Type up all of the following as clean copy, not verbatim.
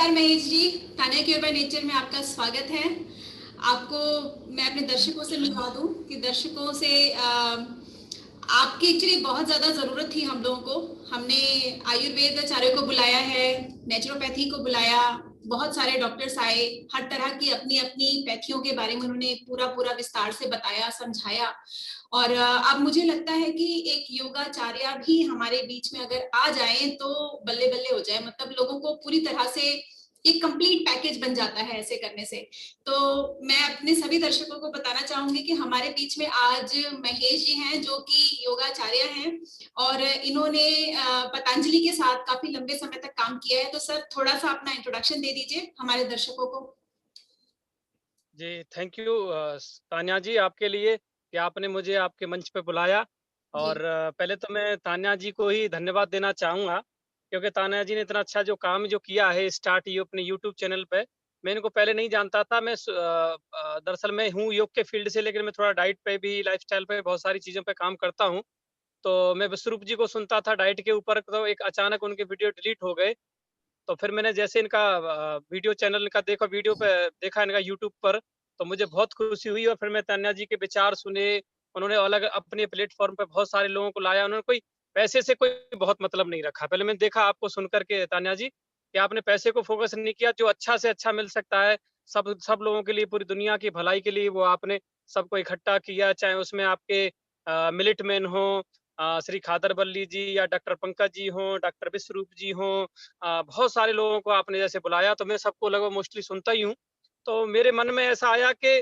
नमस्कार Mahesh ji, Tanya care by nature में आपका स्वागत है। आपको मैं अपने दर्शकों से मिलवा दूं कि दर्शकों से आपकी एक्चुअली बहुत ज़्यादा ज़रूरत थी हम लोगों को। हमने आयुर्वेद आचार्य को बुलाया है, नेचुरोपैथी को बुलाया, बहुत सारे डॉक्टर्स आए, हर तरह की अपनी अपनी पैथियों के बारे में उन्होंने पूरा पूरा विस्तार से बताया, समझाया। और अब मुझे लगता है कि एक योगाचार्य भी हमारे बीच में अगर आ जाए तो बल्ले बल्ले हो जाए, मतलब लोगों को पूरी तरह से एक कंप्लीट पैकेज बन जाता है ऐसे करने से। तो मैं अपने सभी दर्शकों को बताना चाहूंगी कि हमारे बीच में आज महेश जी हैं जो कि योगाचार्य हैं और इन्होंने पतंजलि के साथ काफी लंबे समय तक काम किया है। तो सर थोड़ा सा अपना इंट्रोडक्शन दे दीजिए हमारे दर्शकों को। जी, थैंक यू तान्या जी आपके लिए कि आपने मुझे आपके मंच पे बुलाया। जी और पहले तो मैं तान्या जी को ही धन्यवाद देना चाहूँगा, क्योंकि तान्या जी ने इतना अच्छा जो काम जो किया है स्टार्ट ये अपने यूट्यूब चैनल पे। मैं इनको पहले नहीं जानता था। दरअसल मैं हूँ योग के फील्ड से, लेकिन मैं थोड़ा डाइट पे भी, लाइफ़स्टाइल पे बहुत सारी चीज़ों पे काम करता हूँ। तो मैं विश्वरूप जी को सुनता था डाइट के ऊपर, तो एक अचानक उनके वीडियो डिलीट हो गए। तो फिर मैंने जैसे इनका वीडियो चैनल का देखा, वीडियो पे देखा इनका यूट्यूब पर, तो मुझे बहुत खुशी हुई और फिर मैं तान्या जी के विचार सुने। उन्होंने अलग अपने प्लेटफ़ॉर्म पे बहुत सारे लोगों को लाया। उन्होंने कोई पैसे से कोई बहुत मतलब नहीं रखा। पहले मैंने देखा आपको सुन कर के तान्या जी, कि आपने पैसे को फ़ोकस नहीं किया, जो अच्छा से अच्छा मिल सकता है, सब सब लोगों के लिए, पूरी दुनिया की भलाई के लिए वो आपने सबको इकट्ठा किया। चाहे उसमें आपके मिलिट मैन हों, श्री खादर बल्ली जी या डॉक्टर पंकज जी हों, डॉक्टर विश्वरूप जी हों, बहुत सारे लोगों को आपने जैसे बुलाया, तो मैं सबको लगभग मोस्टली सुनता ही हूँ। तो मेरे मन में ऐसा आया कि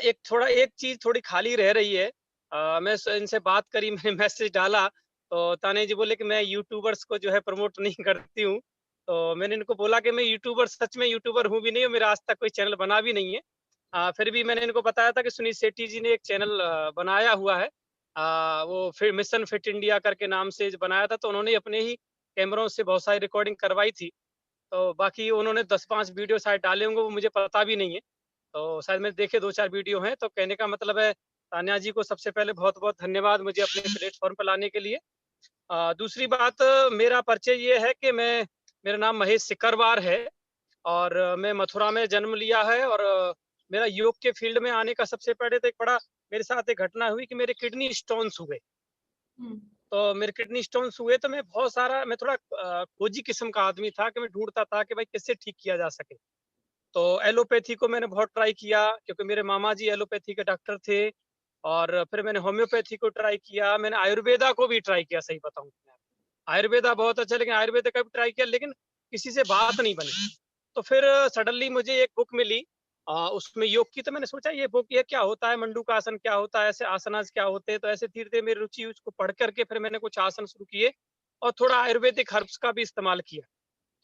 एक चीज़ थोड़ी खाली रह रही है। मैं स इनसे बात करी, मैंने मैसेज डाला, तो तान्या जी बोले कि मैं यूट्यूबर्स को जो है प्रमोट नहीं करती हूँ। तो मैंने इनको बोला कि मैं यूट्यूबर, सच में यूट्यूबर हूँ भी नहीं और मेरा आज तक कोई चैनल बना भी नहीं है। फिर भी मैंने इनको बताया था कि सुनील शेट्टी जी ने एक चैनल बनाया हुआ है। वो फिर मिशन फिट इंडिया करके नाम से बनाया था, तो उन्होंने अपने ही कैमरों से बहुत सारी रिकॉर्डिंग करवाई थी। तो बाकी उन्होंने 10-5 वीडियो शायद डाले होंगे, वो मुझे पता भी नहीं है। तो शायद मैंने देखे 2-4 वीडियो हैं। तो कहने का मतलब है, तान्या जी को सबसे पहले बहुत-बहुत धन्यवाद मुझे अपने प्लेटफ़ॉर्म पे लाने के लिए। दूसरी बात, मेरा परिचय ये है कि मेरा नाम महेश सिकरवार है और मैं मथुरा में जन्म लिया है। और मेरा योग के फ़ील्ड में आने का सबसे पहले तो एक बड़ा मेरे साथ एक घटना हुई कि मेरे किडनी स्टोन्स हुए। हम्म, तो मेरे किडनी स्टोन्स हुए, तो मैं थोड़ा खोजी किस्म का आदमी था कि मैं ढूँढता था कि भाई कैसे ठीक किया जा सके। तो एलोपैथी को मैंने बहुत ट्राई किया, क्योंकि मेरे मामा जी एलोपैथी के डॉक्टर थे। और फिर मैंने होम्योपैथी को ट्राई किया, मैंने आयुर्वेदा को भी ट्राई किया, सही बताऊँ तो मैं। आयुर्वेदा बहुत अच्छा, लेकिन आयुर्वेदा का भी ट्राई किया, लेकिन किसी से बात नहीं बनी। तो फिर सडनली मुझे एक बुक मिली उसमें योग की। तो मैंने सोचा ये बुक, ये क्या होता है, मंडूकासन क्या होता है, ऐसे आसनास क्या होते हैं। तो ऐसे धीरे-धीरे मेरी रुचि हुई, उसको पढ़ कर के फिर मैंने कुछ आसन शुरू किए और थोड़ा आयुर्वेदिक हर्ब्स का भी इस्तेमाल किया।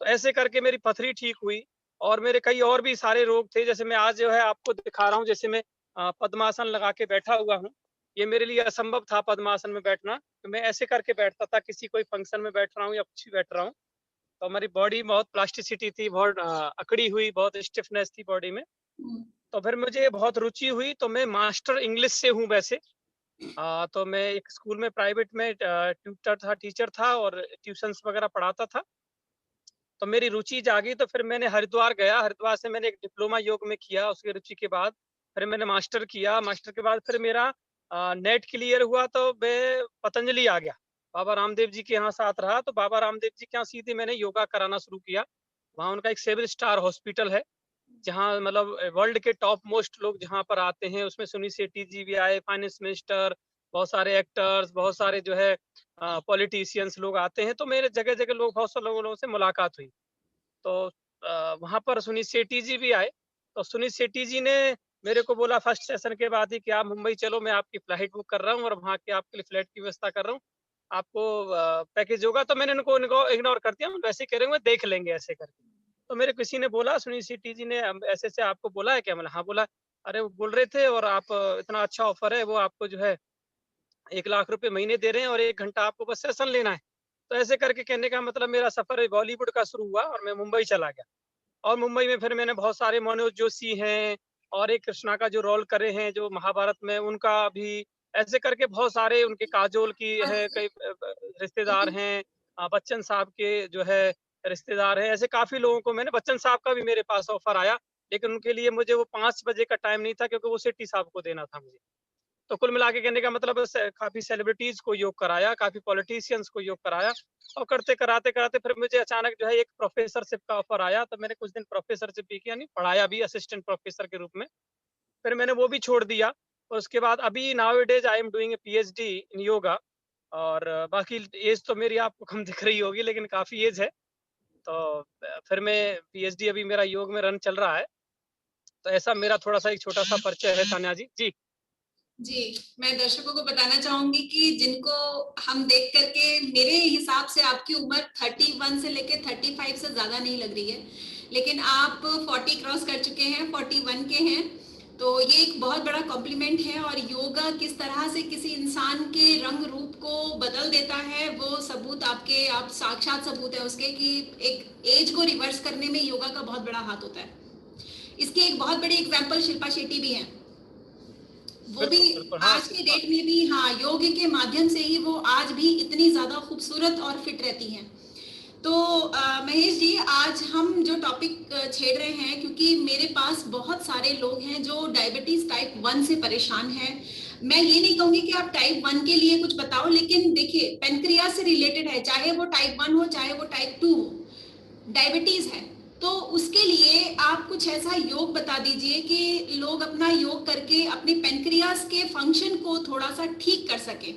तो ऐसे करके मेरी पथरी ठीक हुई और मेरे कई और भी सारे रोग थे। जैसे मैं आज जो है आपको दिखा रहा हूँ, जैसे मैं पद्मासन लगा के बैठा हुआ हूँ। ये मेरे लिए असंभव था पद्मासन में बैठना। तो मैं ऐसे करके बैठता था, किसी कोई फंक्शन में बैठ रहा हूँ या कुछ भी बैठ रहा हूँ। तो हमारी बॉडी बहुत प्लास्टिसिटी थी, बहुत अकड़ी हुई, बहुत स्टिफनेस थी बॉडी में। हम्म, तो फिर मुझे बहुत रुचि हुई, तो मैं मास्टर इंग्लिश से हूँ वैसे। तो मैं एक स्कूल में प्राइवेट में टीचर था और ट्यूशन्स वगैरह पढ़ाता था। तो मेरी रुचि जागी, तो फिर मैंने हरिद्वार गया, हरिद्वार से मैंने एक डिप्लोमा योग में किया, उसकी रुचि के बाद फिर मैंने मास्टर किया, मास्टर के बाद फिर मेरा नेट क्लियर हुआ, तो मैं पतंजलि आ गया। बाबा रामदेव जी के यहाँ साथ रहा, तो बाबा रामदेव जी के यहाँ सीधे मैंने योगा कराना शुरू किया। वहाँ उनका एक 7 स्टार हॉस्पिटल है, जहाँ मतलब वर्ल्ड के टॉप मोस्ट लोग जहाँ पर आते हैं, उसमें सुनील शेट्टी जी भी आए, फाइनेंस मिनिस्टर, बहुत सारे एक्टर्स, बहुत सारे जो है पॉलिटिशियंस लोग आते हैं। तो मेरे जगह-जगह लोग, बहुत सारे लोगों से मुलाकात हुई। तो वहाँ पर सुनील शेट्टी जी भी आए। तो सुनील शेट्टी जी ने मेरे को बोला फर्स्ट सेशन के बाद ही कि आप मुंबई चलो, मैं आपकी फ्लाइट बुक कर रहा हूँ और वहाँ के आपके लिए फ्लाइट की व्यवस्था कर रहा हूँ। आपको पैकेज होगा। तो मैंने उनको उनको इग्नोर कर दिया, वैसे ही कह रहे होंगे देख लेंगे ऐसे करके। तो मेरे किसी ने बोला सुनील शेट्टी जी ने ऐसे-ऐसे आपको बोला है क्या? मैंने हाँ बोला। अरे वो बोल रहे थे और आप इतना अच्छा ऑफर है, वो आपको जो है 1 लाख रुपए महीने दे रहे हैं और 1 घंटा आपको बस सेशन लेना है। तो ऐसे करके कहने का मतलब मेरा सफ़र बॉलीवुड का शुरू हुआ और मैं मुंबई चला गया। और मुंबई में फिर मैंने बहुत सारे मनोज जोशी हैं और एक कृष्णा का जो रोल करे हैं जो महाभारत में, उनका भी ऐसे करके बहुत सारे, उनके काजोल की है, कई रिश्तेदार हैं, बच्चन साहब के जो है रिश्तेदार हैं, ऐसे काफ़ी लोगों को मैंने बच्चन साहब का भी मेरे पास ऑफ़र आया, लेकिन उनके लिए मुझे वो 5 बजे का टाइम नहीं था क्योंकि वो सेठी साहब को देना था मुझे। तो कुल मिला के कहने का मतलब काफ़ी सेलिब्रिटीज़ को योग कराया, काफ़ी पॉलिटिशियंस को योग कराया और करते कराते-कराते फिर मुझे अचानक जो है एक प्रोफ़ेसरशिप का ऑफ़र आया, तो मैंने कुछ दिन प्रोफ़ेसरशिप भी किया, यानी पढ़ाया भी असिस्टेंट प्रोफ़ेसर के रूप में। फिर मैंने वो भी छोड़ दिया और उसके बाद अभी now A days I am doing a PhD in yoga और बाकी एज तो मेरी आपको कम दिख रही होगी लेकिन काफ़ी एज है। तो फिर मैं पीएचडी अभी मेरा योग में रन चल रहा है। तो ऐसा मेरा थोड़ा-सा एक छोटा-सा परिचय है तान्या जी। जी। जी, मैं दर्शकों को बताना चाहूँगी कि जिनको हम देख कर के मेरे हिसाब से आपकी उम्र 31 से लेके 35 से ज़्यादा नहीं लग रही है। लेकिन आप 40 क्रॉस कर चुके हैं, 41 के हैं। तो ये एक बहुत बड़ा कॉम्प्लीमेंट है और योगा किस तरह से किसी इंसान के रंग रूप को बदल देता है, वो सबूत आप साक्षात सबूत है उसके कि एक एज को रिवर्स करने में योगा का बहुत बड़ा हाथ होता है। इसकी एक बहुत बड़ी एग्जाम्पल शिल्पा शेट्टी भी हैं। वो भी बिल्कुल, बिल्कुल। हाँ, आज की डेट में भी हाँ, योग के माध्यम से ही वो आज भी इतनी ज़्यादा खूबसूरत और फिट रहती हैं। तो महेश जी, आज हम जो टॉपिक छेड़ रहे हैं क्योंकि मेरे पास बहुत सारे लोग हैं जो डायबिटीज़ टाइप 1 से परेशान हैं। मैं ये नहीं कहूँगी कि आप टाइप 1 के लिए कुछ बताओ, लेकिन देखिए पैनक्रियास से रिलेटेड है, चाहे वो टाइप 1 हो, चाहे वो टाइप 2 हो, डायबिटीज है। तो उसके लिए आप कुछ ऐसा योग बता दीजिए कि लोग अपना योग करके अपने पेनक्रियास के फंक्शन को थोड़ा सा ठीक कर सके।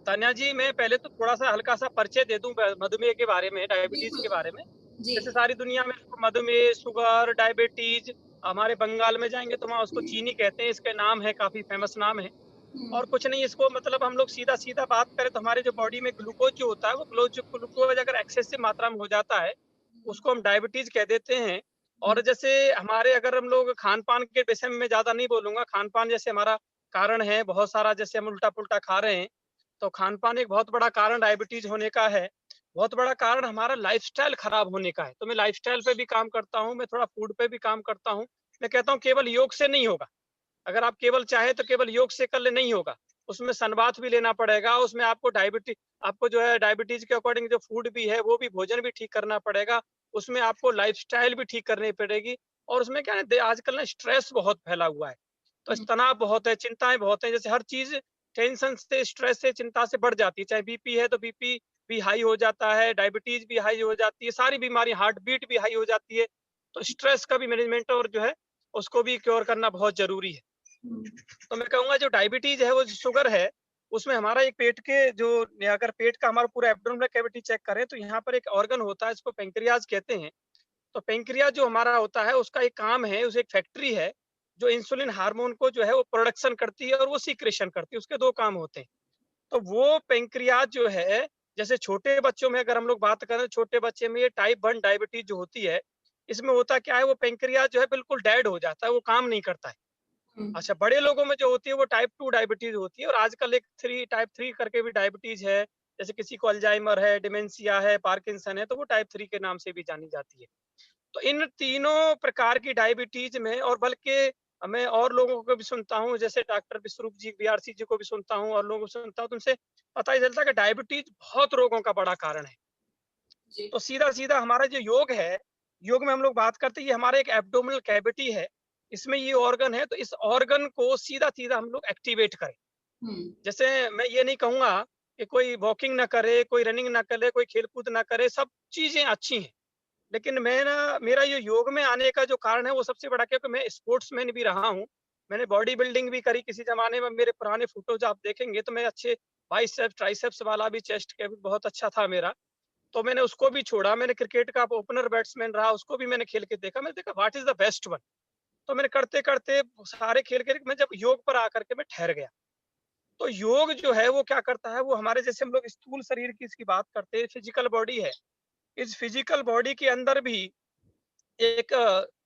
तान्या जी, मैं पहले तो थोड़ा-सा हल्का-सा परिचय दे दूँ मधुमेह के बारे में, डायबिटीज़ बिल्कुल। के बारे में। जी। जैसे सारी दुनिया में इसको मधुमेह, शुगर, डायबिटीज़, हमारे बंगाल में जाएँगे तो वहाँ उसको चीनी कहते हैं, इसके नाम है, काफ़ी फ़ेमस नाम है। हम्म। और कुछ नहीं, इसको मतलब हम लोग सीधा-सीधा बात करें तो हमारे जो बॉडी में ग्लूकोज़ जो होता है, वो ग्लूकोज़ अगर एक्सेसिव मात्रा में हो जाता है, उसको हम डायबिटीज़ कह देते हैं। और जैसे हमारे अगर हम लोग खान-पान के विषय में मैं ज़्यादा नहीं बोलूँगा, खान-पान जैसे हमारा कारण है बहुत सारा, जैसे हम उल्टा-पुल्टा खा रहे हैं, तो खान-पान एक बहुत बड़ा कारण डायबिटीज़ होने का है। बहुत बड़ा कारण हमारा लाइफ़स्टाइल खराब होने का है। तो मैं लाइफ़स्टाइल पे भी काम करता हूँ, मैं थोड़ा फूड पे भी काम करता हूँ। मैं कहता हूँ केवल योग से नहीं होगा। अगर आप केवल चाहें तो केवल योग से कर ले, नहीं होगा। उसमें सनबाथ भी लेना पड़ेगा, उसमें आपको जो है डायबिटीज़ के अकॉर्डिंग जो फूड भी है, वो भी भोजन भी ठीक करना पड़ेगा। उसमें आपको लाइफ़स्टाइल भी ठीक करनी पड़ेगी और उसमें क्या है, आजकल ना स्ट्रेस बहुत फैला हुआ है। तो तनाव बहुत है, चिंताएँ बहुत हैं, जैसे हर चीज़ टेंशन से, स्ट्रेस से, चिंता से बढ़ जाती है। चाहे बीपी है तो बीपी भी हाई हो जाता है, डायबिटीज़ भी हाई हो जाती है, सारी बीमारी, हार्ट बीट भी हाई हो जाती है। तो स्ट्रेस का भी मैनेजमेंट और जो है, उसको भी क्योर करना बहुत ज़रूरी है। तो मैं कहूँगा जो डायबिटीज़ है, वो जो शुगर है, उसमें हमारा एक पेट के जो अगर पेट का हमारा पूरा एब्डोमिनल कैविटी चेक करें तो यहाँ पर एक ऑर्गन होता है, इसको पैंक्रियाज़ कहते हैं। तो पैंक्रियाज़ जो हमारा होता है, उसका एक काम है, उसे एक फैक्ट्री है, जो इंसुलिन हार्मोन को जो है वो प्रोडक्शन करती है और वो सीक्रेशन करती है, उसके 2 काम होते हैं। तो वो पैंक्रियाज़ जो है, जैसे छोटे बच्चों में अगर हम लोग बात करें, छोटे बच्चे में ये टाइप 1 डायबिटीज़ जो होती है, इसमें होता क्या है, वो पैंक्रियाज़ जो है बिल्कुल डेड हो जाता है, वो काम नहीं करता है। अच्छा, बड़े लोगों में जो होती है वो टाइप 2 डायबिटीज़ होती है और आजकल एक 3 टाइप 3 करके भी डायबिटीज़ है। जैसे किसी को अल्जाइमर है, डिमेंशिया है, पार्किंसन है, तो वो टाइप 3 के नाम से भी जानी जाती है। तो इन तीनों प्रकार की डायबिटीज़ में और बल्कि मैं और लोगों को भी सुनता हूँ, जैसे डॉक्टर विश्वरूप जी, बीआरसी जी को भी सुनता हूँ और लोगों को सुनता हूँ, तो उनसे पता ही चलता है कि डायबिटीज़ बहुत रोगों का बड़ा कारण है। जी। तो सीधा-सीधा हमारा जो योग है, योग में हम लोग बात करते हैं, ये हमारा एक एब्डोमिनल कैविटी है, इसमें ये ऑर्गन है, तो इस ऑर्गन को सीधा-सीधा हम लोग एक्टिवेट करें। हम्म। जैसे मैं ये नहीं कहूँगा कि कोई वॉकिंग ना करे, कोई रनिंग ना करे, कोई खेल-कूद ना करे, सब चीज़ें अच्छी हैं। लेकिन मैं ना मेरा ये योग में आने का जो कारण है, वो सबसे बड़ा क्योंकि मैं स्पोर्ट्समैन भी रहा हूँ। मैंने बॉडी बिल्डिंग भी करी किसी ज़माने में, मेरे पुराने फ़ोटोज़ आप देखेंगे तो मैं अच्छे बाइसेप्स, ट्राइसेप्स वाला भी, चेस्ट के भी बहुत अच्छा था मेरा। तो मैंने उसको भी छोड़ा, मैंने क्रिकेट का ओपनर बैट्समैन रहा, उसको भी मैंने खेल के देखा, मैंने देखा what is the best one. तो मैंने करते-करते सारे खेल के मैं जब योग पर आकर के मैं ठहर गया। तो योग जो है वो क्या करता है, वो हमारे जैसे हम लोग स्थूल शरीर की इसकी बात करते हैं, फिजिकल बॉडी है। इस फिजिकल बॉडी के अंदर भी एक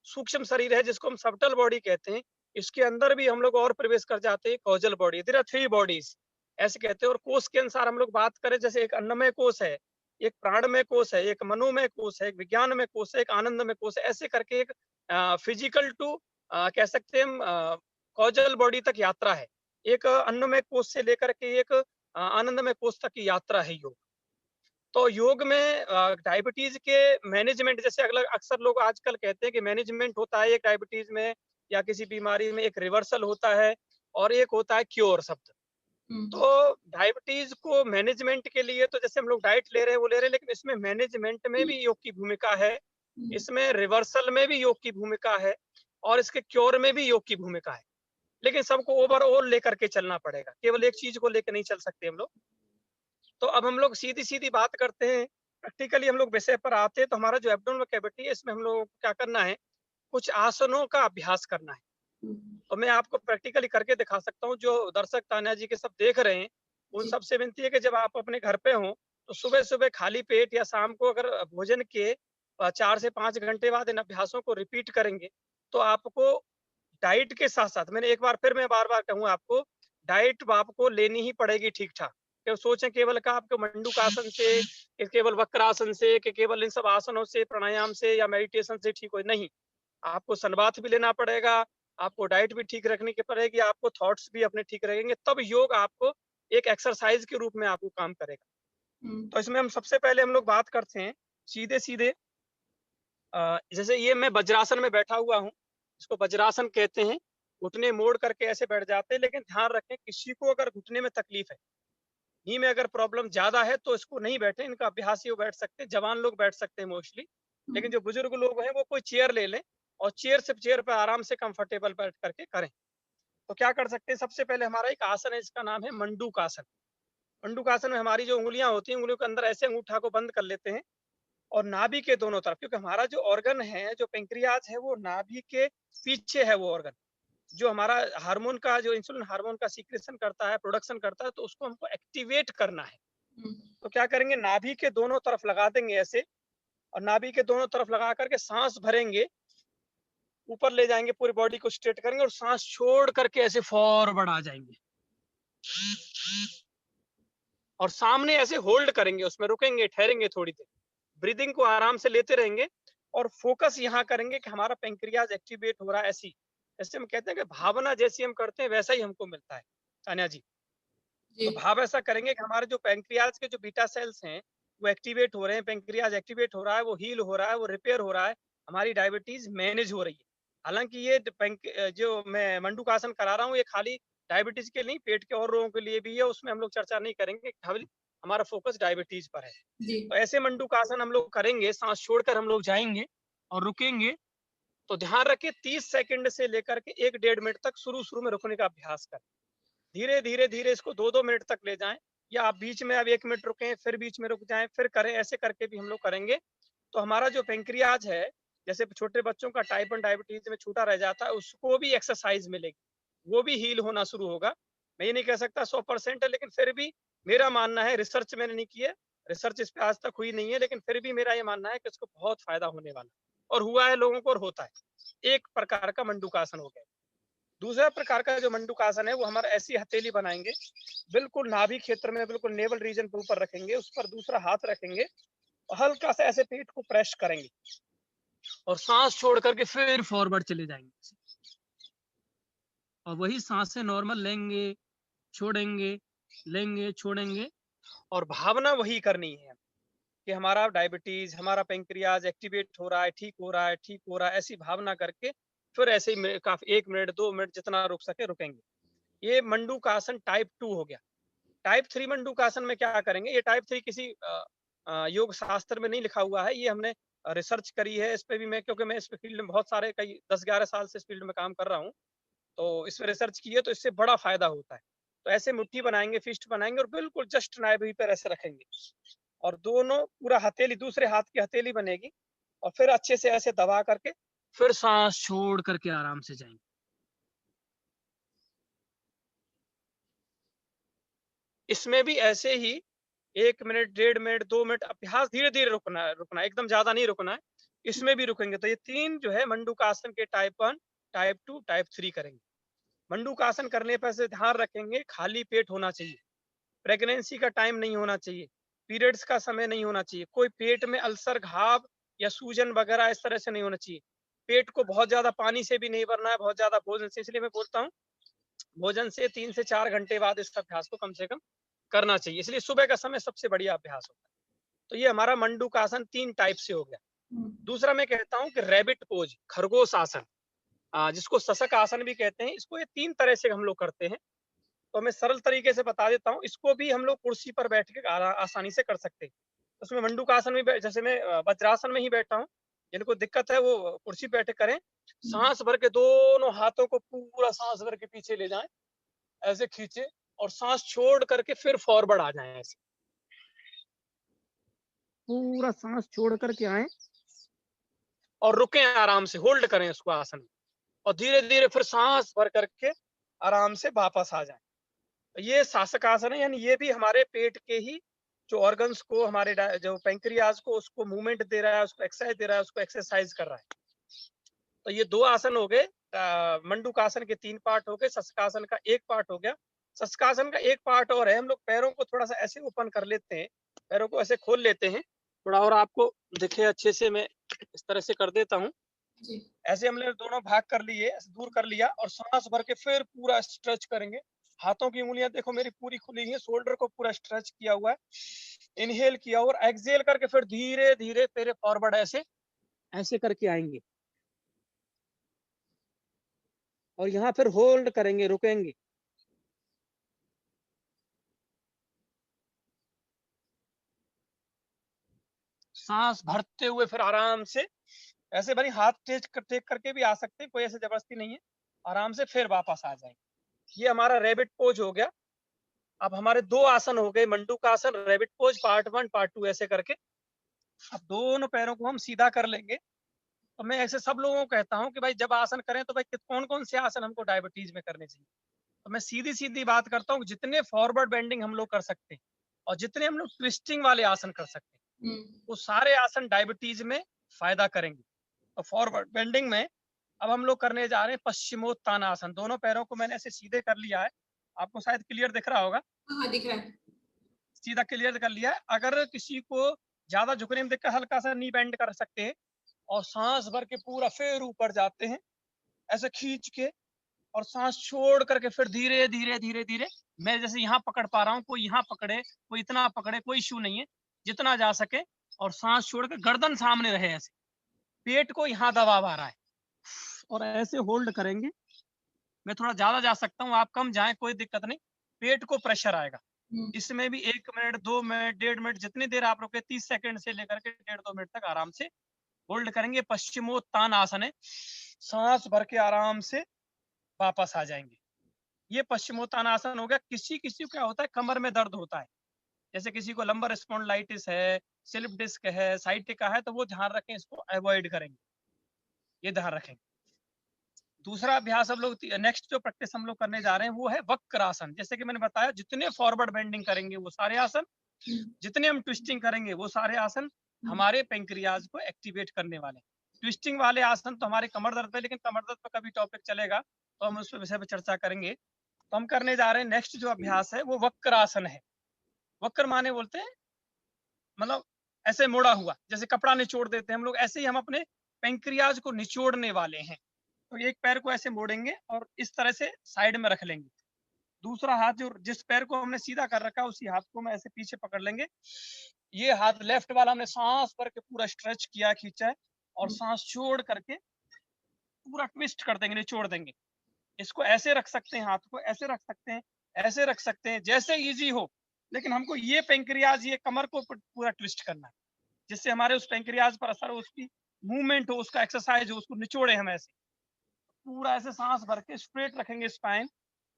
सूक्ष्म शरीर है जिसको हम सबटल बॉडी कहते हैं। इसके अंदर भी हम लोग और प्रवेश कर जाते हैं, causal body. There are 3 bodies ऐसे कहते हैं और कोष के अनुसार हम लोग बात करें, जैसे एक अन्नमय कोष है, एक प्राणमय कोष है, एक मनोमय कोष है, एक विज्ञानमय कोष है, एक आनंदमय कोष है। ऐसे करके एक फिजिकल टू कह सकते हैं हम कॉजल बॉडी तक यात्रा है। एक अन्नमय कोष से लेकर के एक आनंदमय कोष तक की यात्रा है योग। तो योग में डायबिटीज के मैनेजमेंट, जैसे अक्सर लोग आजकल कहते हैं कि मैनेजमेंट होता है एक डायबिटीज में या किसी बीमारी में, एक रिवर्सल होता है और एक होता है क्योर शब्द। हम्म, तो डायबिटीज को मैनेजमेंट के लिए तो जैसे हम लोग डाइट ले रहे हैं वो ले रहे हैं, लेकिन इसमें मैनेजमेंट में भी योग की भूमिका है, हम्म, इसमें रिवर्सल में भी योग की भूमिका है और इसके क्योर में भी योग की भूमिका है। लेकिन सबको ओवरऑल लेकर के चलना पड़ेगा, केवल एक चीज को लेकर नहीं चल सकते हम लोग। तो अब हम लोग सीधी-सीधी बात करते हैं, प्रैक्टिकली हम लोग विषय पर आते हैं, तो हमारा जो एब्डोमेन कैविटी है, इसमें हम लोगों को क्या करना है, कुछ आसनों का अभ्यास करना है। हम्म, तो मैं आपको प्रैक्टिकली करके दिखा सकता हूँ, जो दर्शक तान्या जी के सब देख रहे हैं, उन जी, सबसे विनती है कि जब आप अपने घर पे हों, तो सुबह-सुबह खाली पेट या शाम को अगर भोजन के 4 से 5 घंटे बाद इन अभ्यासों को रिपीट करेंगे, तो आपको डाइट के साथ-साथ, मैं बार-बार कहूँगा आपको, डाइट आपको लेनी ही पड़ेगी ठीक-ठाक। कि सोचें केवल का आपको मंडूकासन से, कि केवल वक्रासन से, कि केवल इन सब आसनों से, प्राणायाम से या मेडिटेशन से ठीक हो, नहीं। आपको सनबाथ भी लेना पड़ेगा, आपको डाइट भी ठीक रखनी की पड़ेगी, आपको थॉट्स भी अपने ठीक रहेंगे, तब योग आपको एक एक्सरसाइज के रूप में आपको काम करेगा। हम्म, तो इसमें हम सबसे पहले हम लोग बात करते हैं सीधे-सीधे, जैसे ये मैं वज्रासन में बैठा हुआ हूँ, इसको वज्रासन कहते हैं। घुटने मोड़ करके ऐसे बैठ जाते हैं, लेकिन ध्यान रखें किसी को अगर घुटने में तकलीफ है, नी में अगर प्रॉब्लम ज़्यादा है तो इसको नहीं बैठे, इनका अभ्यास ही वो बैठ सकते हैं, जवान लोग बैठ सकते हैं मोस्टली। लेकिन हम्म, जो बुजुर्ग लोग हैं वो कोई चेयर ले लें और चेयर पे आराम से कंफर्टेबल बैठ करके करें। तो क्या कर सकते हैं, सबसे पहले हमारा एक आसन है, इसका नाम है मंडूकासन। मंडूकासन में हमारी जो उँगलियाँ होती हैं, उँगलियों के अंदर ऐसे अंगूठा को बंद कर लेते हैं और नाभि के दोनों तरफ, क्योंकि हमारा जो ऑर्गन है, जो पैंक्रियाज है, वो नाभि के पीछे है वो ऑर्गन। जो हमारा हार्मोन का, जो इंसुलिन हार्मोन का सीक्रेशन करता है, प्रोडक्शन करता है, तो उसको हमको एक्टिवेट करना है। हम्म, तो क्या करेंगे, नाभि के दोनों तरफ लगा देंगे ऐसे, और नाभि के दोनों तरफ लगा करके सांस भरेंगे, ऊपर ले जाएँगे, पूरी बॉडी को स्ट्रेट करेंगे और सांस छोड़ करके ऐसे फॉरवर्ड आ जाएँगे। और सामने ऐसे होल्ड करेंगे, उसमें रुकेंगे, ठहरेंगे थोड़ी देर। ब्रीथिंग को आराम से लेते रहेंगे और फोकस यहाँ करेंगे कि हमारा पैंक्रियाज एक्टिवेट हो रहा है ऐसी। जैसे हम कहते हैं कि भावना जैसी हम करते हैं वैसा ही हमको मिलता है, तान्या जी। जी, तो भाव ऐसा करेंगे कि हमारे जो पैंक्रियाज के जो बीटा सेल्स हैं, वो एक्टिवेट हो रहे हैं, पैंक्रियाज एक्टिवेट हो रहा है, वो हील हो रहा है, वो रिपेयर हो रहा है, हमारी डायबिटीज मैनेज हो रही है। हालाँकि ये जो मैं मंडूकासन करा रहा हूँ, ये खाली डायबिटीज के नहीं, पेट के और रोगों के लिए भी है, उसमें हम लोग चर्चा नहीं करेंगे, खाली हमारा फोकस डायबिटीज पर है। जी, तो ऐसे मंडूकासन हम लोग करेंगे, साँस छोड़कर हम लोग जाएँगे और रुकेंगे। तो ध्यान रखिए 30 सेकंड से लेकर के 1 डेढ़ मिनट तक शुरू-शुरू में रुकने का अभ्यास करें। धीरे-धीरे इसको 2-2 मिनट तक ले जाएँ, या आप बीच में अब 1 मिनट रुकें, फिर बीच में रुक जाएँ, फिर करें, ऐसे करके भी हम लोग करेंगे। तो हमारा जो पैंक्रियाज है, जैसे छोटे बच्चों का टाइप 1 डायबिटीज़ में छूटा रह जाता है, उसको भी एक्सरसाइज़ मिलेगी, वो भी हील होना शुरू होगा। मैं ये नहीं कह सकता 100% है, लेकिन फिर भी मेरा मानना है, रिसर्च मैंने नहीं की है, रिसर्च इस पे आज तक हुई नहीं है, लेकिन फिर भी मेरा ये मानना है कि इसको बहुत फ़ायदा होने वाला है और हुआ है लोगों को और होता है। एक प्रकार का मंडूकासन हो गया। दूसरा प्रकार का जो मंडूकासन है, वो हमारा ऐसी हथेली बनाएँगे, बिल्कुल नाभि क्षेत्र में, बिल्कुल नेवल रीजन के ऊपर रखेंगे, उस पर दूसरा हाथ रखेंगे और हल्का सा ऐसे पेट को प्रेस करेंगे और साँस छोड़ कर के फिर फॉरवर्ड चले जाएँगे और वही साँसें नॉर्मल लेंगे, छोड़ेंगे, लेंगे, छोड़ेंगे और भावना वही करनी है कि हमारा डायबिटीज़, हमारा पैंक्रियाज़ एक्टिवेट हो रहा है, ठीक हो रहा है, ठीक हो रहा है, ऐसी भावना करके फिर ऐसे ही काफ़ी 1 मिनट, 2 मिनट जितना रुक सके रुकेंगे। ये मंडूकासन टाइप 2 हो गया। टाइप 3 मंडूकासन में क्या करेंगे, ये टाइप 3 किसी योग शास्त्र में नहीं लिखा हुआ है, ये हमने रिसर्च करी है इस पे भी, मैं क्योंकि मैं इस फील्ड में बहुत सारे कई 10-11 साल से इस फील्ड में काम कर रहा हूँ, तो इसमें रिसर्च की है, तो इससे बड़ा फ़ायदा होता है। तो ऐसे मुट्ठी बनाएँगे, फिस्ट बनाएँगे और बिल्कुल जस्ट नाभि पर ऐसे रखेंगे और दोनों पूरा हथेली दूसरे हाथ की हथेली बनेगी और फिर अच्छे से ऐसे दबा करके फिर साँस छोड़ करके आराम से जाएँगे। इसमें भी ऐसे ही 1 मिनट, डेढ़ मिनट, 2 मिनट अभ्यास, धीरे-धीरे रुकना है, एकदम ज़्यादा नहीं रुकना है। इसमें भी रुकेंगे तो ये 3 जो है मंडूकासन के टाइप 1, टाइप 2, टाइप 3 करेंगे। मंडूकासन करने पर से ध्यान रखेंगे, खाली पेट होना चाहिए, प्रेगनेंसी का टाइम नहीं होना चाहिए, पीरियड्स का समय नहीं होना चाहिए, कोई पेट में अल्सर, घाव या सूजन वगैरह इस तरह से नहीं होना चाहिए। पेट को बहुत ज़्यादा पानी से भी नहीं भरना है, बहुत ज़्यादा भोजन से, इसलिए मैं बोलता हूँ भोजन से 3 से 4 घंटे बाद इस अभ्यास को कम से कम करना चाहिए। इसलिए सुबह का समय सबसे बढ़िया अभ्यास होता है। तो ये हमारा मंडूकासन 3 टाइप से हो गया। दूसरा मैं कहता हूँ कि रैबिट पोज, खरगोश आसन, जिसको शशक आसन भी कहते हैं। इसको ये 3 तरह से हम लोग करते हैं। तो मैं सरल तरीके से बता देता हूँ। इसको भी हम लोग कुर्सी पर बैठ के आसानी से कर सकते हैं। उसमें मंडूकासन में जैसे मैं वज्रासन में ही बैठा हूँ, जिनको दिक्कत है वो कुर्सी पे बैठ के करें। सांस भर के दोनों हाथों को पूरा सांस भर के पीछे ले जाएं, ऐसे खींचे और सांस छोड़ करके फिर फॉरवर्ड आ जाएं। ऐसे पूरा सांस छोड़ करके आए और रुकें, आराम से होल्ड करें उसको आसन में, और धीरे धीरे फिर सांस भर करके आराम से वापस आ जाएं। ये शासक आसन है, यानी ये भी हमारे पेट के ही जो ऑर्गन्स को, हमारे जो पैंक्रियाज को, उसको मूवमेंट दे रहा है, उसको एक्सरसाइज दे रहा है, उसको एक्सरसाइज कर रहा है। तो ये 2 आसन हो गए। मंडूकासन के 3 पार्ट हो गए, शशकासन का 1 पार्ट हो गया। शशकासन का 1 पार्ट और है, हम लोग पैरों को थोड़ा सा ऐसे ओपन कर लेते हैं, पैरों को ऐसे खोल लेते हैं थोड़ा, और आपको दिखे अच्छे से मैं इस तरह से कर देता हूँ। ऐसे हमने दोनों भाग कर लिए, दूर कर लिया, और सांस भर के फिर पूरा स्ट्रेच करेंगे। हाथों की उंगलियां देखो मेरी पूरी खुली है, शोल्डर को पूरा स्ट्रेच किया हुआ है। इनहेल किया और एक्सहेल करके फिर धीरे धीरे पैर फॉरवर्ड ऐसे ऐसे करके आएंगे, और यहाँ फिर होल्ड करेंगे, रुकेंगे। सांस भरते हुए फिर आराम से ऐसे, भरी हाथ टेक करके भी आ सकते हैं, कोई ऐसे जबरदस्ती नहीं है। आराम से फिर वापस आ जाएंगे। ये हमारा रैबिट पोज हो गया। अब हमारे 2 आसन हो गए, मंडूकासन, रैबिट पोज, पार्ट 1 पार्ट 2 ऐसे करके। अब दोनों पैरों को हम सीधा कर लेंगे। तो मैं ऐसे सब लोगों को कहता हूँ कि भाई जब आसन करें तो भाई कौन कौन से आसन हमको डायबिटीज में करने चाहिए। तो मैं सीधी सीधी बात करता हूँ, जितने फॉरवर्ड बेंडिंग हम लोग कर सकते हैं और जितने हम लोग ट्विस्टिंग वाले आसन कर सकते हैं, वो सारे आसन डायबिटीज में फायदा करेंगे। तो फॉरवर्ड बेंडिंग में अब हम लोग करने जा रहे हैं पश्चिमोत्तानासन। दोनों पैरों को मैंने ऐसे सीधे कर लिया है, आपको शायद क्लियर दिख रहा होगा। हाँ, दिख रहा है। सीधा क्लियर कर लिया है। अगर किसी को ज्यादा झुकने में दिक्कत, हल्का सा नी बेंड कर सकते हैं, और सांस भर के पूरा फिर ऊपर जाते हैं ऐसे खींच के, और सांस छोड़ करके फिर धीरे धीरे धीरे धीरे, मैं जैसे यहाँ पकड़ पा रहा हूँ, कोई यहाँ पकड़े, कोई इतना पकड़े, कोई इशू नहीं है, जितना जा सके। और सांस छोड़ के गर्दन सामने रहे, ऐसे पेट को यहाँ दबाव आ रहा है, और ऐसे होल्ड करेंगे। मैं थोड़ा ज्यादा जा सकता हूँ, आप कम जाएं, कोई दिक्कत नहीं। पेट को प्रेशर आएगा। इसमें भी 1 मिनट, 2 मिनट, 1.5 मिनट, जितनी देर आप रुके, 30 सेकंड से लेकर के 1.5-2 मिनट तक आराम से होल्ड करेंगे। पश्चिमोत्तान आसन है, सांस भर के आराम से वापस आ जाएंगे। ये पश्चिमोत्तान आसन हो गया। किसी किसी को क्या होता है, कमर में दर्द होता है, जैसे किसी को लंबर स्पॉन्डिलाइटिस है, स्लिप डिस्क है, साइटिका है, तो वो ध्यान रखें, इसको अवॉइड करेंगे, ये ध्यान रखेंगे। दूसरा अभ्यास हम लोग, नेक्स्ट जो प्रैक्टिस हम लोग करने जा रहे हैं वो है वक्रासन। जैसे कि मैंने बताया, जितने फॉरवर्ड बेंडिंग करेंगे वो सारे आसन, जितने हम ट्विस्टिंग करेंगे वो सारे आसन हमारे पेंक्रियाज को एक्टिवेट करने वाले। ट्विस्टिंग वाले आसन तो हमारे कमर दर्द पे, लेकिन कमर दर्द पर कभी टॉपिक चलेगा तो हम उस विषय पर चर्चा करेंगे। तो हम करने जा रहे हैं नेक्स्ट जो अभ्यास है वो वक्रासन है। वक्र माने बोलते हैं मतलब ऐसे मोड़ा हुआ, जैसे कपड़ा निचोड़ देते हैं हम लोग, ऐसे ही हम अपने पेंक्रियाज को निचोड़ने वाले हैं। तो एक पैर को ऐसे मोड़ेंगे और इस तरह से साइड में रख लेंगे। दूसरा हाथ, जो जिस पैर को हमने सीधा कर रखा है, उसी हाथ को मैं ऐसे पीछे पकड़ लेंगे। ये हाथ लेफ्ट वाला हमने सांस भर के पूरा स्ट्रेच किया, खींचा है, और सांस छोड़ करके पूरा ट्विस्ट कर देंगे, निचोड़ देंगे। इसको ऐसे रख सकते हैं, हाथ को ऐसे रख सकते हैं, ऐसे रख सकते हैं, जैसे इजी हो। लेकिन हमको ये पेंक्रियाज, ये कमर को पूरा ट्विस्ट करना है, जिससे हमारे उस पेंक्रियाज पर असर हो, उसकी मूवमेंट हो, उसका एक्सरसाइज हो, उसको निचोड़े हम ऐसे पूरा ऐसे सांस भर के स्ट्रेट रखेंगे, स्पाइन,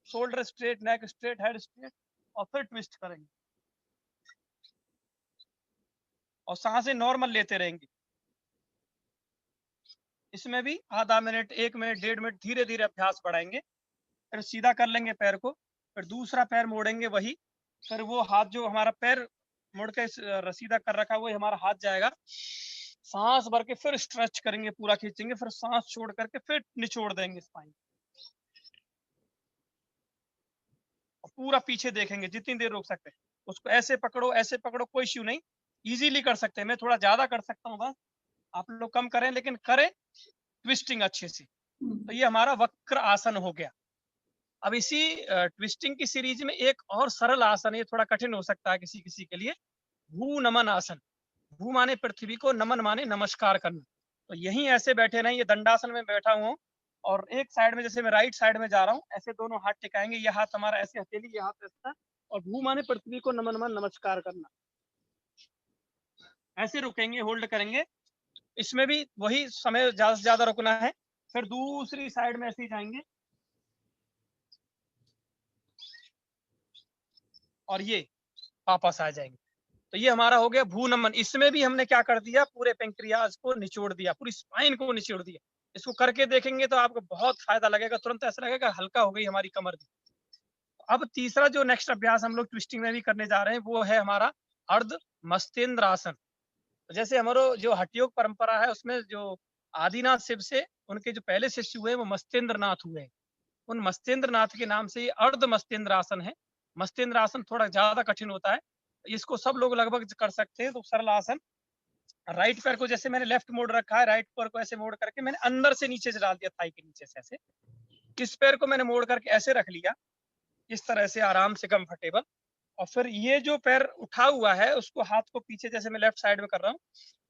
शोल्डर स्ट्रेट, नेक स्ट्रेट, हेड स्ट्रेट, और फिर ट्विस्ट करेंगे और सांसें नॉर्मल लेते रहेंगे। इसमें भी आधा मिनट, 1 मिनट, 1.5 मिनट धीरे धीरे अभ्यास बढ़ाएंगे। फिर सीधा कर लेंगे पैर को, फिर दूसरा पैर मोड़ेंगे वही, फिर वो हाथ जो हमारा पैर मुड़ के सीधा कर रखा है, वो हमारा हाथ जाएगा। सांस भर के फिर स्ट्रेच करेंगे, पूरा खींचेंगे, फिर सांस छोड़ करके फिर निचोड़ देंगे स्पाइन, और पूरा पीछे देखेंगे, जितनी देर रोक सकते हैं। उसको ऐसे पकड़ो, कोई इश्यू नहीं, इजीली कर सकते हैं। मैं थोड़ा ज्यादा कर सकता हूँ, बस आप लोग कम करें, लेकिन करें ट्विस्टिंग अच्छे से। तो ये हमारा वक्र आसन हो गया। अब इसी ट्विस्टिंग की सीरीज में एक और सरल आसन है, थोड़ा कठिन हो सकता है किसी किसी के लिए, भू नमन आसन। भू माने पृथ्वी को, नमन माने नमस्कार करना। तो यहीं ऐसे बैठे रहें, ये दंडासन में बैठा हुआ हूँ और एक साइड में जैसे मैं राइट साइड में जा रहा हूँ, ऐसे दोनों हाथ टिकाएंगे, ये हाथ हमारा ऐसे हथेली, ये हाथ ऐसा, और भू माने पृथ्वी को नमन मान नमस्कार करना। ऐसे रुकेंगे, होल्ड करेंगे। इसमें भी वही समय ज्यादा से ज्यादा रुकना है। फिर दूसरी साइड में ऐसे ही जाएंगे और ये वापस आ जाएंगे। तो ये हमारा हो गया भू नमन। इसमें भी हमने क्या कर दिया, पूरे पेंक्रियाज को निचोड़ दिया, पूरी स्पाइन को निचोड़ दिया। इसको करके देखेंगे तो आपको बहुत फायदा लगेगा, तुरंत ऐसा लगेगा हल्का हो गई हमारी कमर भी। अब तीसरा जो नेक्स्ट अभ्यास हम लोग ट्विस्टिंग में भी करने जा रहे हैं वो है हमारा अर्ध मस्तेंद्र आसन। जैसे हमारा जो हठयोग परंपरा है उसमें जो आदिनाथ शिव से उनके जो पहले शिष्य हुए वो मस्तेंद्र नाथ हुए, उन मस्तेंद्र नाथ के नाम से ये अर्ध मस्तेंद्र आसन है। मस्तेंद्र आसन थोड़ा ज्यादा कठिन होता है, इसको सब लोग लगभग कर सकते हैं। तो सरल आसन, राइट पैर को जैसे मैंने लेफ्ट मोड़ रखा है, राइट पैर को ऐसे मोड़ करके मैंने अंदर से नीचे से डाल दिया, थाई के नीचे से ऐसे। इस पैर को मैंने मोड़ करके ऐसे रख लिया, इस तरह से आराम से कंफर्टेबल। और फिर ये जो पैर उठा हुआ है उसको हाथ को पीछे, जैसे मैं लेफ्ट साइड में कर रहा हूँ,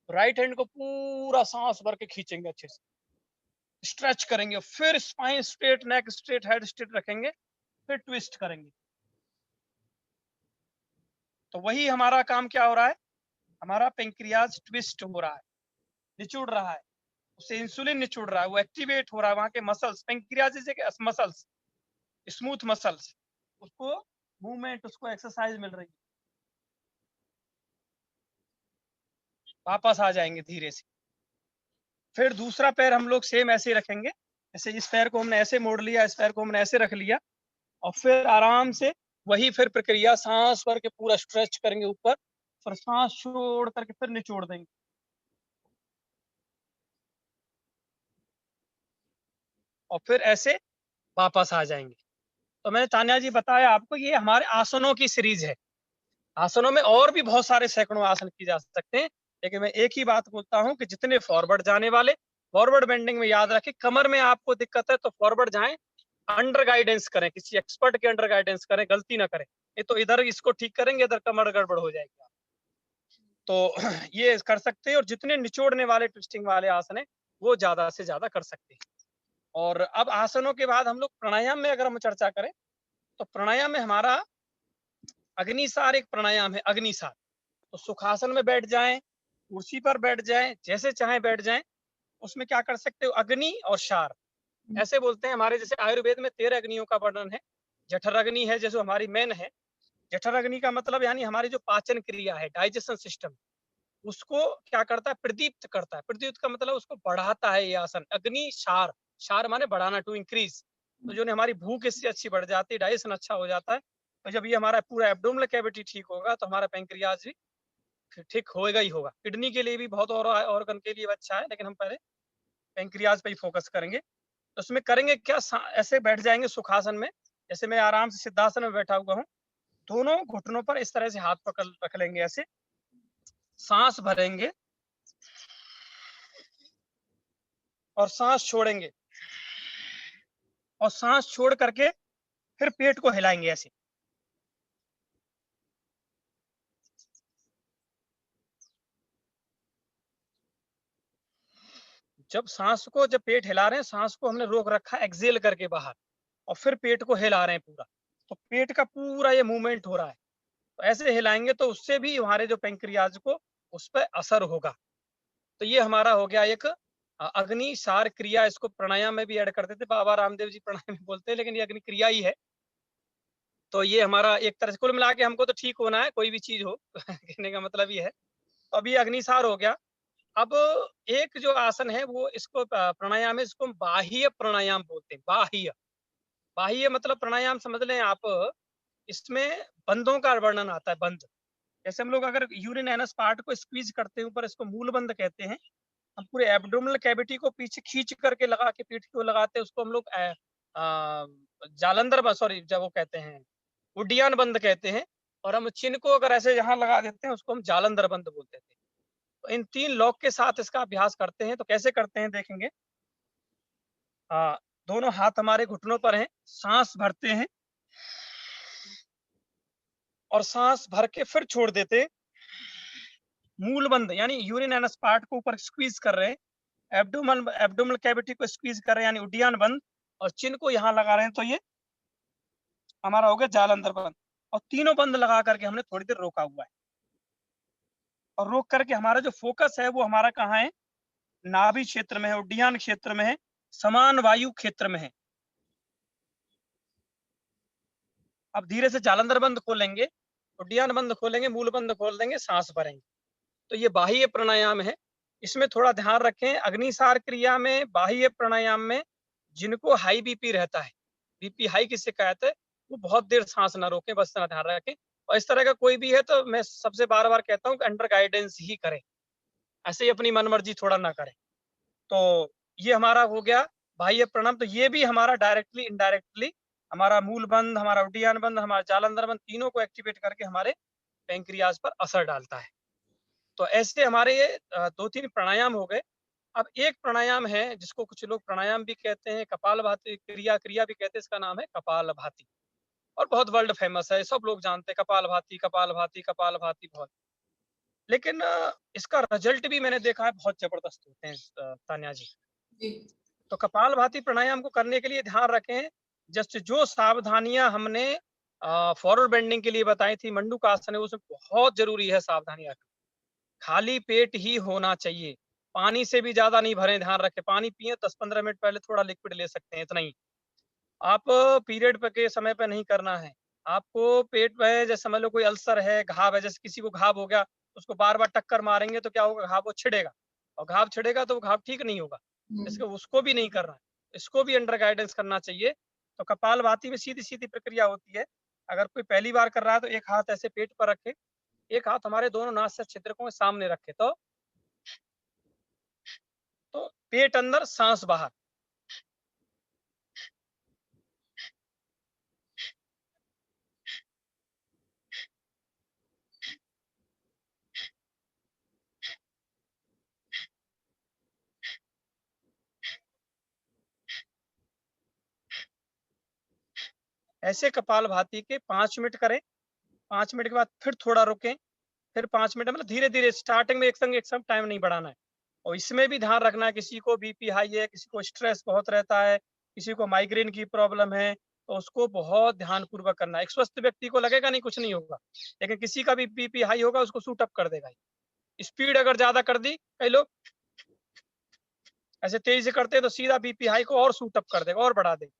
राइट हैंड को पूरा सांस भर के खींचेंगे, अच्छे से स्ट्रेच करेंगे, फिर स्पाइन स्ट्रेट, नेक स्ट्रेट, हेड स्ट्रेट रखेंगे, फिर ट्विस्ट करेंगे। तो वही हमारा काम क्या हो रहा है, हमारा पेंक्रियाज ट्विस्ट हो रहा है, निचुड़ रहा है, उससे इंसुलिन निचुड़ रहा है, वो एक्टिवेट हो रहा है, वहां के मसल्स, पेंक्रियाज जैसे मसल्स, स्मूथ मसल्स, उसको मूवमेंट, उसको एक्सरसाइज मिल रही है। वापस आ जाएंगे धीरे से। फिर दूसरा पैर हम लोग सेम ऐसे ही रखेंगे, जैसे इस पैर को हमने ऐसे मोड़ लिया, इस पैर को हमने ऐसे रख लिया, और फिर आराम से वही फिर प्रक्रिया, सांस भर के पूरा स्ट्रेच करेंगे ऊपर, फिर सांस छोड़ करके फिर निचोड़ देंगे, और फिर ऐसे वापस आ जाएंगे। तो मैंने तान्या जी बताया आपको, ये हमारे आसनों की सीरीज है। आसनों में और भी बहुत सारे सैकड़ों आसन किए जा सकते हैं, लेकिन मैं एक ही बात बोलता हूँ कि जितने फॉरवर्ड जाने वाले, फॉरवर्ड बेंडिंग में याद रखें, कमर में आपको दिक्कत है तो फॉरवर्ड जाएं, अंडर गाइडेंस करें, किसी एक्सपर्ट के अंडर गाइडेंस करें, गलती ना करें। ये तो इधर इसको ठीक करेंगे, इधर कमर गड़बड़ हो जाएगी। तो ये कर सकते हैं, और जितने निचोड़ने वाले ट्विस्टिंग वाले आसन है वो ज्यादा से ज्यादा कर सकते हैं। और अब आसनों के बाद हम लोग प्राणायाम में अगर हम चर्चा करें, तो प्राणायाम में हमारा अग्निसार एक प्राणायाम है, अग्निसार। तो सुखासन में बैठ जाएं, कुर्सी पर बैठ जाएं, जैसे चाहे बैठ जाएं, उसमें क्या कर सकते हो, अग्नि और शार ऐसे बोलते हैं। हमारे जैसे आयुर्वेद में 13 अग्नियों का वर्णन है। जठर अग्नि है जैसे हमारी मेन है। जठर अग्नि का मतलब यानी हमारी जो पाचन क्रिया है, डाइजेशन सिस्टम, उसको क्या करता है, प्रदीप्त करता है। प्रदीप्त का मतलब उसको बढ़ाता है ये आसन। अग्नि शार, शार माने बढ़ाना, टू इंक्रीज। तो जो हमारी भूख इससे अच्छी बढ़ जाती है, डाइजेशन अच्छा हो जाता है। तो जब ये हमारा पूरा एब्डोमिनल कैविटी ठीक होगा तो हमारा पैंक्रियाज भी ठीक होएगा ही होगा। किडनी के लिए भी बहुत और ऑर्गन के लिए अच्छा है, लेकिन हम पहले पैंक्रियाज पे ही फोकस करेंगे। तो उसमें करेंगे क्या, ऐसे बैठ जाएंगे सुखासन में, जैसे मैं आराम से सिद्धासन में बैठा हुआ हूँ। दोनों घुटनों पर इस तरह से हाथ पकड़ रख लेंगे, ऐसे सांस भरेंगे और सांस छोड़ेंगे, और सांस छोड़ करके फिर पेट को हिलाएंगे ऐसे। जब पेट हिला रहे हैं, सांस को हमने रोक रखा है एक्सेल करके बाहर, और फिर पेट को हिला रहे हैं पूरा, तो पेट का पूरा ये मूवमेंट हो रहा है। तो ऐसे हिलाएंगे तो उससे भी हमारे जो पेंक्रियाज को उस पर असर होगा। तो ये हमारा हो गया एक अग्नि सार क्रिया। इसको प्राणायाम में भी ऐड करते थे, बाबा रामदेव जी प्राणायाम में बोलते हैं, लेकिन ये अग्नि क्रिया ही है। तो ये हमारा एक तरह से कुल मिला के हमको तो ठीक होना है, कोई भी चीज हो कहने का मतलब ये है। तो अभी अग्निसार हो गया। अब एक जो आसन है वो, इसको प्राणायाम है, इसको बाह्य प्राणायाम बोलते हैं। बाह्य, बाह्य मतलब प्राणायाम समझ लें आप, इसमें बंधों का वर्णन आता है। बंध, जैसे हम लोग अगर यूरिन एनस पार्ट को स्क्वीज करते हैं ऊपर, इसको मूल बंध कहते हैं। हम पूरे एब्डोमिनल कैविटी को पीछे खींच करके लगा के पीठ को लगाते हैं, उसको हम लोग जालंधर, सॉरी, जब वो कहते हैं उड्डयन बंद कहते हैं। और हम चिन्ह को अगर ऐसे यहाँ लगा देते हैं उसको हम जालंधर बंद बोलते थे। तो इन 3 लॉक के साथ इसका अभ्यास करते हैं। तो कैसे करते हैं देखेंगे। दोनों हाथ हमारे घुटनों पर हैं, सांस भरते हैं और सांस भर के फिर छोड़ देते हैं, मूल बंद यानी यूरिन एनस पार्ट को ऊपर स्क्वीज कर रहे हैं, एब्डोमिनल कैविटी को स्क्वीज कर रहे हैं यानी उड्डयन बंद, और चिन को यहाँ लगा रहे हैं, तो ये हमारा हो गया जालंधर बंद। और तीनों बंद लगा करके हमने थोड़ी देर रोका हुआ है, और रोक करके हमारा जो फोकस है वो हमारा कहाँ है, नाभि क्षेत्र में है, उड्डयन क्षेत्र में है, समान वायु क्षेत्र में है। अब धीरे से जालंधर बंद खोलेंगे, उड्डयन बंद खोलेंगे, मूल बंद खोल देंगे, सांस भरेंगे। तो ये बाह्य प्राणायाम है। इसमें थोड़ा ध्यान रखें, अग्निसार क्रिया में, बाह्य प्राणायाम में जिनको हाई बीपी रहता है, बीपी हाई की शिकायत है, वो बहुत देर सांस ना रोकें, बस इतना ध्यान रखें। और इस तरह का कोई भी है तो मैं सबसे बार-बार कहता हूँ कि अंडर गाइडेंस ही करें, ऐसे ही अपनी मनमर्जी थोड़ा ना करें। तो ये हमारा हो गया बाह्य प्राणायाम। तो ये भी हमारा डायरेक्टली इनडायरेक्टली हमारा मूल बंद, हमारा उड्डयन बंद, हमारा जालंधर बंद, तीनों को एक्टिवेट करके हमारे पैंक्रियाज पर असर डालता है। तो ऐसे हमारे ये 2-3 प्राणायाम हो गए। अब एक प्राणायाम है जिसको कुछ लोग प्राणायाम भी कहते हैं, कपालभाति क्रिया भी कहते हैं, इसका नाम है कपालभाति, और बहुत वर्ल्ड फेमस है, सब लोग जानते हैं कपालभाति, कपालभाति, कपालभाति बहुत। लेकिन इसका रिजल्ट भी मैंने देखा है बहुत जबरदस्त होते हैं तान्या जी। जी। तो कपालभाति प्राणायाम को करने के लिए ध्यान रखें, जस्ट जो सावधानियां हमने फॉरवर्ड बेंडिंग के लिए बताई थी, मंडूकासन है, उसमें बहुत जरूरी है सावधानियां। खाली पेट ही होना चाहिए, पानी से भी ज्यादा नहीं भरें, ध्यान रखें। पानी पिए 10-15 मिनट पहले थोड़ा लिक्विड ले सकते हैं, इतना ही। आप पीरियड पे के समय पे नहीं करना है। आपको पेट में जैसे समझ लो कोई अल्सर है, घाव है, जैसे किसी को घाव हो गया, उसको बार-बार टक्कर मारेंगे तो क्या होगा, घाव वो छिड़ेगा, और घाव छिड़ेगा तो वो घाव ठीक नहीं होगा। इसको उसको भी नहीं करना है, इसको भी अंडर गाइडेंस करना चाहिए। तो कपालभाति में सीधी-सीधी प्रक्रिया होती है। अगर कोई पहली बार कर रहा है तो एक हाथ ऐसे पेट पर रखे, एक हाथ हमारे दोनों नासा छिद्रकों के सामने रखे, तो पेट अंदर, सांस बाहर। ऐसे कपालभाति के 5 मिनट करें, 5 मिनट के बाद फिर थोड़ा रुकें, फिर 5 मिनट, मतलब धीरे-धीरे, स्टार्टिंग में एक संग टाइम नहीं बढ़ाना है। और इसमें भी ध्यान रखना है, किसी को बीपी हाई है, किसी को स्ट्रेस बहुत रहता है, किसी को माइग्रेन की प्रॉब्लम है, तो उसको बहुत ध्यानपूर्वक करना है। एक स्वस्थ व्यक्ति को लगेगा नहीं कुछ नहीं होगा, लेकिन किसी का भी बीपी हाई होगा उसको सूट अप कर देगा। स्पीड अगर ज़्यादा कर दी, कई लोग ऐसे तेज़ी से करते हैं तो सीधा बीपी हाई को और सूट अप कर देगा और बढ़ा देगा।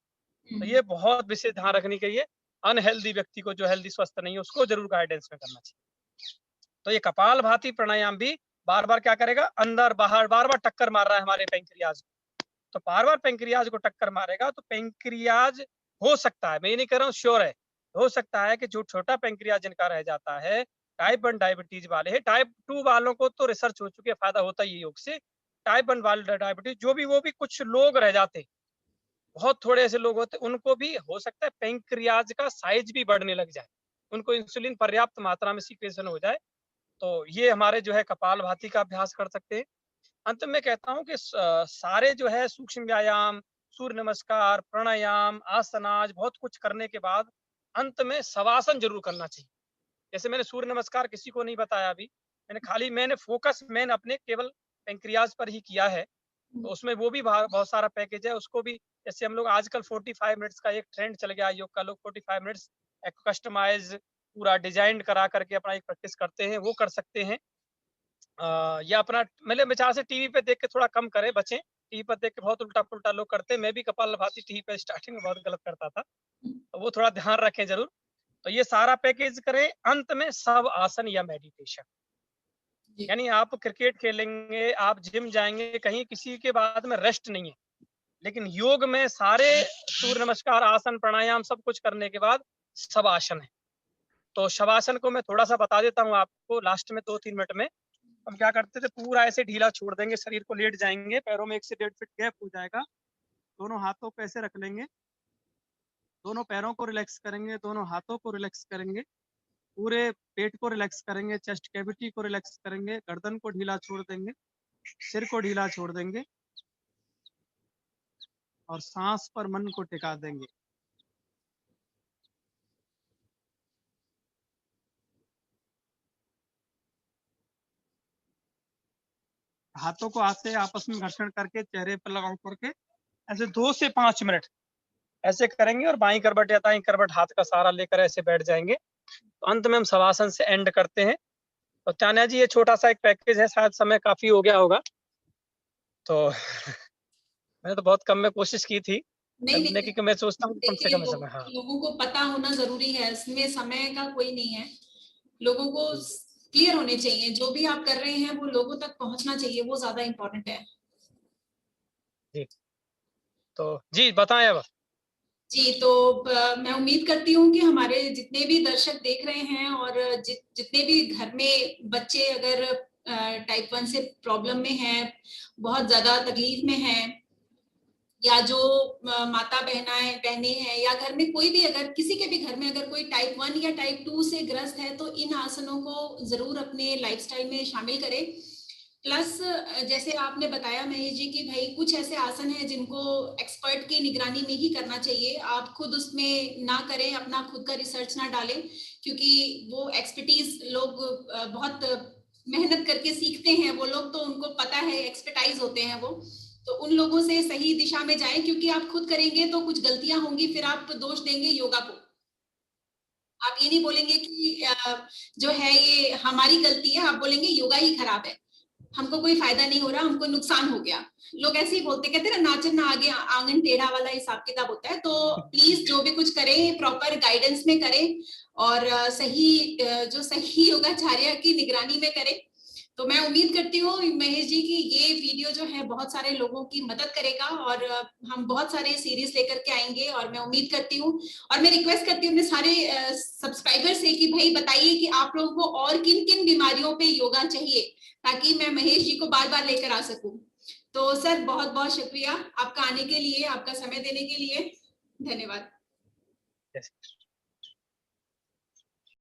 तो ये बहुत विशेष ध्यान रखने के लिए, अनहेल्दी व्यक्ति को, जो हेल्दी स्वस्थ नहीं है, उसको जरूर गाइडेंस में करना चाहिए। तो ये कपालभाति प्राणायाम भी बार-बार क्या करेगा, अंदर बाहर बार-बार टक्कर मार रहा है हमारे पैंक्रियाज को। तो बार-बार पैंक्रियाज को टक्कर मारेगा तो पैंक्रियाज, हो सकता है, मैं ये नहीं कह रहा हूँ, श्योर है, हो सकता है कि जो छोटा पैंक्रियाज जिनका रह जाता है, टाइप 1 डायबिटीज वाले हैं, टाइप 2 वालों को तो रिसर्च हो चुकी है, फायदा होता ही है योग से। टाइप 1 वाले डायबिटीज जो भी, वो भी कुछ लोग रह जाते हैं, बहुत थोड़े ऐसे लोग होते हैं, उनको भी हो सकता है पैंक्रियाज का साइज भी बढ़ने लग जाए, उनको इंसुलिन पर्याप्त मात्रा में सीक्रेशन हो जाए। तो ये हमारे जो है कपालभाति का अभ्यास कर सकते हैं। अंत में कहता हूँ कि सारे जो है सूक्ष्म व्यायाम, सूर्य नमस्कार, प्राणायाम, आसनाज, बहुत कुछ करने के बाद अंत में शवासन जरूर करना चाहिए। जैसे मैंने सूर्य नमस्कार किसी को नहीं बताया अभी, मैंने फोकस मैंने अपने केवल पेंक्रियाज पर ही किया है। तो उसमें वो भी बहुत सारा पैकेज है, उसको भी, जैसे हम लोग आजकल 45 मिनट्स का एक ट्रेंड चल गया योग का, लोग 45 मिनट्स एक कस्टमाइज पूरा डिजाइन करा करके अपना एक प्रैक्टिस करते हैं, वो कर सकते हैं। या अपना, मतलब विचार से टीवी पे देख के थोड़ा कम करें, बचें। टीवी पर देख के बहुत उल्टा-पुल्टा लोग करते हैं, मैं भी कपालभाति टीवी पे स्टार्टिंग में बहुत गलत करता था, तो वो थोड़ा ध्यान रखें ज़रूर। तो ये सारा पैकेज करें, अंत में सब आसन या मेडिटेशन। यानी आप क्रिकेट खेलेंगे, आप जिम जाएँगे, कहीं किसी के बाद में रेस्ट नहीं है। लेकिन योग में सारे सूर्य नमस्कार, आसन, प्राणायाम सब कुछ करने के बाद शवासन है। तो शवासन को मैं थोड़ा-सा बता देता हूँ आपको लास्ट में 2-3 मिनट में। हम क्या करते थे, पूरा ऐसे ढीला छोड़ देंगे, शरीर को लेट जाएँगे, पैरों में 1 से 1.5 फीट गैप हो जाएगा। दोनों हाथों को ऐसे रख लेंगे, दोनों पैरों को रिलैक्स करेंगे, दोनों हाथों को रिलैक्स करेंगे, पूरे पेट को रिलैक्स करेंगे, चेस्ट कैविटी को रिलैक्स करेंगे, गर्दन को ढीला छोड़ देंगे, सिर को ढीला छोड़ देंगे, और सांस पर मन को टिका देंगे। हाथों को हाथ से आपस में घर्षण करके चेहरे पर लगाओ करके ऐसे 2 से 5 मिनट ऐसे करेंगे और बाईं करवट या दाईं करवट हाथ का सहारा लेकर ऐसे बैठ जाएंगे। तो अंत में हम शवासन से एंड करते हैं। और तान्या जी, ये छोटा-सा एक पैकेज है, शायद समय काफ़ी हो गया होगा। तो मैंने तो बहुत कम में कोशिश की थी नहीं, करने नहीं, की, कि मैं सोचता हूँ कि कम से देखिए कम समय। हाँ, लोगों को पता होना ज़रूरी है, इसमें समय का कोई नहीं है। लोगों को जी, क्लियर होने चाहिए, जो भी आप कर रहे हैं वो लोगों तक पहुँचना चाहिए, वो ज़्यादा इम्पोर्टेंट है। जी। तो जी, बताएँ अब? जी, तो मैं उम्मीद करती हूँ कि हमारे जितने भी दर्शक देख रहे हैं और जितने भी घर में बच्चे अगर टाइप 1 से प्रॉब्लम में हैं, बहुत ज़्यादा तकलीफ में हैं, या जो माता बहनें हैं, या घर में कोई भी, अगर किसी के भी घर में अगर कोई टाइप 1 या टाइप 2 से ग्रस्त है, तो इन आसनों को ज़रूर अपने लाइफ़स्टाइल में शामिल करें। प्लस जैसे आपने बताया महेश जी कि भाई कुछ ऐसे आसन हैं जिनको एक्सपर्ट की निगरानी में ही करना चाहिए, आप खुद उसमें ना करें, अपना खुद का रिसर्च ना डालें, क्योंकि वो एक्सपर्टीज लोग बहुत मेहनत करके सीखते हैं, वो लोग तो उनको पता है, एक्सपर्टाइज होते हैं वो, तो उन लोगों से सही दिशा में जाएं, क्योंकि आप खुद करेंगे तो कुछ गलतियां होंगी, फिर आप दोष देंगे योगा को। आप ये नहीं बोलेंगे कि जो है ये हमारी गलती है, आप बोलेंगे योगा ही खराब है, हमको कोई फायदा नहीं हो रहा, हमको नुकसान हो गया। लोग ऐसे ही बोलते, कहते हैं ना, नाचन ना आगे आंगन टेढ़ा वाला हिसाब किताब होता है। तो प्लीज जो भी कुछ करें प्रॉपर गाइडेंस में करें, और जो सही योगाचार्य की निगरानी में करें। तो मैं उम्मीद करती हूँ महेश जी की ये वीडियो जो है बहुत सारे लोगों की मदद करेगा, और हम बहुत सारे सीरीज लेकर के आएंगे, और मैं उम्मीद करती हूँ, और मैं रिक्वेस्ट करती हूँ अपने सारे सब्सक्राइबर से कि भाई बताइए कि आप लोगों को और किन किन बीमारियों पे योगा चाहिए, ताकि मैं महेश जी को बार बार लेकर आ सकूं। तो सर बहुत बहुत शुक्रिया आपका आने के लिए, आपका समय देने के लिए, धन्यवाद। यस।